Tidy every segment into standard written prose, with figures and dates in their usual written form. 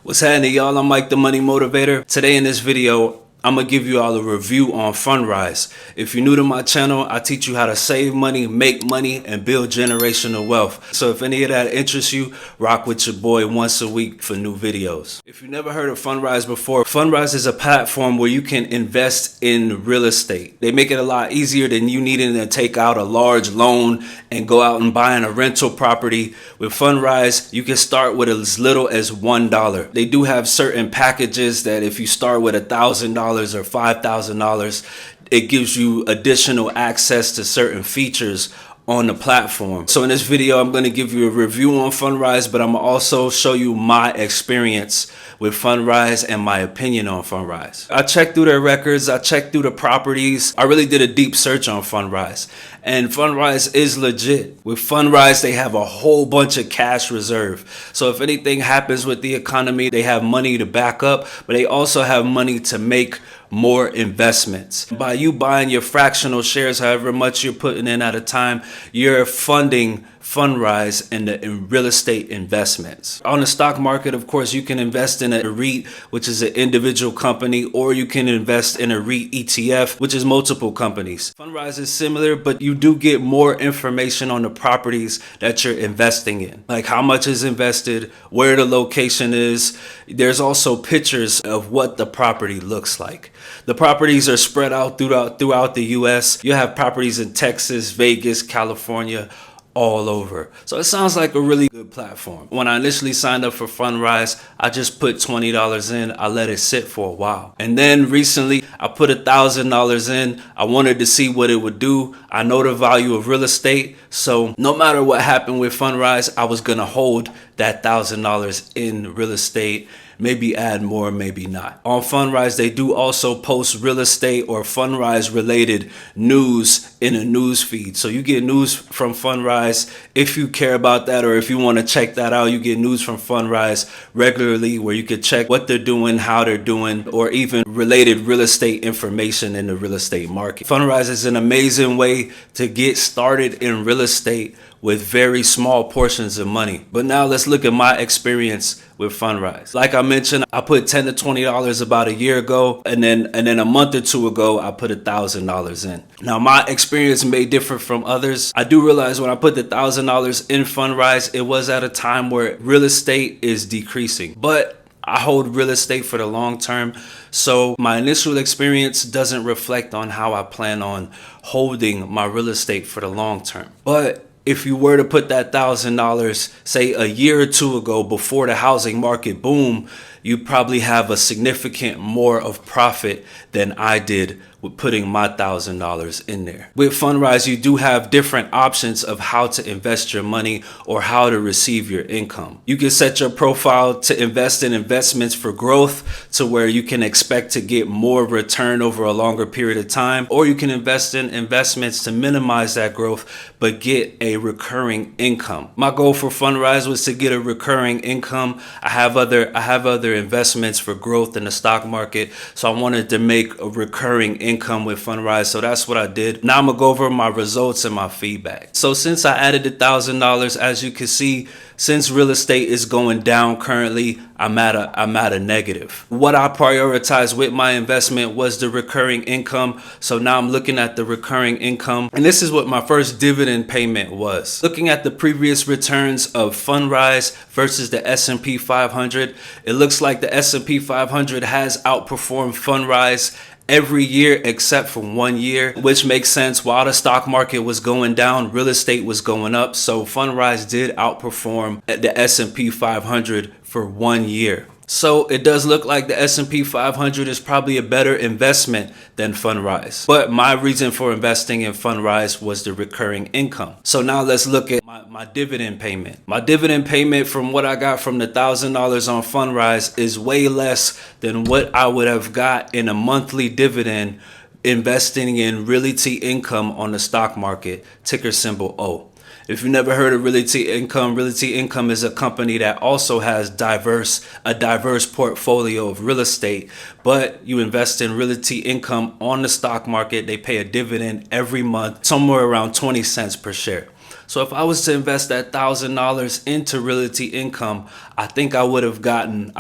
What's happening, y'all? I'm Mike the Money Motivator. Today in this video, I'm gonna give you all a review on Fundrise. If you're new to my channel, I teach you how to save money, make money, and build generational wealth. So if any of that interests you, rock with your boy once a week for new videos. If you've never heard of Fundrise before, Fundrise is a platform where you can invest in real estate. They make it a lot easier than you needing to take out a large loan and go out and buying a rental property. With Fundrise, you can start with as little as $1. They do have certain packages that if you start with $1,000 or $5,000, it gives you additional access to certain features on the platform. So in this video, I'm going to give you a review on Fundrise, but I'm going to also show you my experience with Fundrise and my opinion on Fundrise. I checked through their records, I checked through the properties. I really did a deep search on Fundrise, and Fundrise is legit. With Fundrise, they have a whole bunch of cash reserve. So if anything happens with the economy, they have money to back up, but they also have money to make more investments. By you buying your fractional shares, however much you're putting in at a time, you're funding Fundrise in real estate investments. On the stock market, of course, you can invest in a REIT, which is an individual company, or you can invest in a REIT ETF, which is multiple companies. Fundrise is similar, but you do get more information on the properties that you're investing in, like how much is invested, where the location is. There's also pictures of what the property looks like. The properties are spread out throughout the US. You have properties in Texas, Vegas, California, all over. So it sounds like a really good platform. When I initially signed up for Fundrise, I just put $20 in. I let it sit for a while. And then recently I put $1,000 in. I wanted to see what it would do. I know the value of real estate. So no matter what happened with Fundrise, I was going to hold that $1,000 in real estate. Maybe add more, maybe not. On Fundrise, they do also post real estate or Fundrise related news in a news feed. So you get news from Fundrise if you care about that, or if you want to check that out. You get news from Fundrise regularly where you can check what they're doing, how they're doing, or even related real estate information in the real estate market. Fundrise is an amazing way to get started in real estate with very small portions of money. But now let's look at my experience with Fundrise. Like I mentioned, I put $10 to $20 about a year ago, and then a month or two ago, I put $1,000 in. Now my experience may differ from others. I do realize when I put the $1,000 in Fundrise, it was at a time where real estate is decreasing, but I hold real estate for the long term. So my initial experience doesn't reflect on how I plan on holding my real estate for the long term. But if you were to put that $1,000, say a year or two ago before the housing market boom, you probably have a significant more of profit than I did with putting my $1,000 in there. With Fundrise, you do have different options of how to invest your money or how to receive your income. You can set your profile to invest in investments for growth, to where you can expect to get more return over a longer period of time, or you can invest in investments to minimize that growth but get a recurring income. My goal for Fundrise was to get a recurring income. I have other investments for growth in the stock market, so I wanted to make a recurring income with Fundrise. So that's what I did. Now I'm gonna go over my results and my feedback. So since I added the $1,000, as you can see, since real estate is going down currently, I'm at a negative. What I prioritized with my investment was the recurring income. So now I'm looking at the recurring income, and this is what my first dividend payment was. Looking at the previous returns of Fundrise versus the S&P 500, it looks like the S&P 500 has outperformed Fundrise every year except for 1 year, which makes sense. While the stock market was going down, real estate was going up. So Fundrise did outperform the S&P 500 for 1 year. So it does look like the S&P 500 is probably a better investment than Fundrise. But my reason for investing in Fundrise was the recurring income. So now let's look at my dividend payment. My dividend payment from what I got from the $1,000 on Fundrise is way less than what I would have got in a monthly dividend investing in Realty Income on the stock market, ticker symbol O. If you've never heard of Realty Income is a company that also has a diverse portfolio of real estate, but you invest in Realty Income on the stock market. They pay a dividend every month, somewhere around 20 cents per share. So if I was to invest that $1,000 into realty income, I think I would have gotten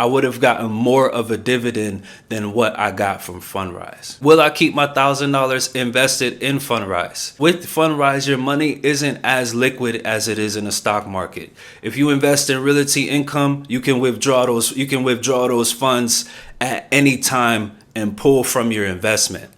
more of a dividend than what I got from Fundrise. Will I keep my $1,000 invested in Fundrise? With Fundrise, your money isn't as liquid as it is in the stock market. If you invest in realty income, you can withdraw those funds at any time and pull from your investment.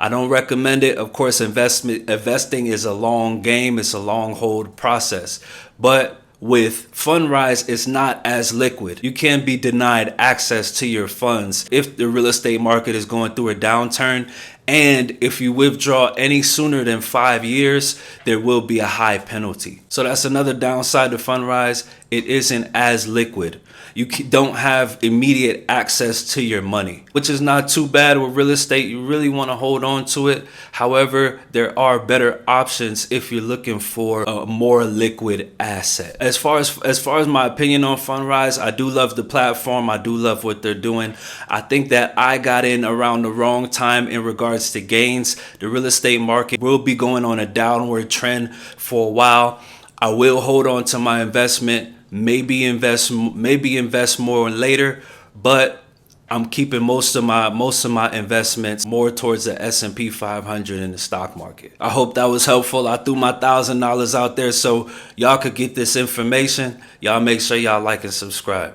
I don't recommend it. Of course, investing is a long game. It's a long hold process. But with Fundrise, it's not as liquid. You can be denied access to your funds if the real estate market is going through a downturn. And if you withdraw any sooner than 5 years, there will be a high penalty. So that's another downside to Fundrise. It isn't as liquid. You don't have immediate access to your money, which is not too bad with real estate. You really want to hold on to it. However, there are better options if you're looking for a more liquid asset. As far as my opinion on Fundrise, I do love the platform. I do love what they're doing. I think that I got in around the wrong time in regards to gains. The real estate market will be going on a downward trend for a while. I will hold on to my investment. Maybe invest more later, but I'm keeping most of my investments more towards the S&P 500 in the stock market. I hope that was helpful. I threw my $1,000 out there so y'all could get this information. Y'all make sure y'all like and subscribe.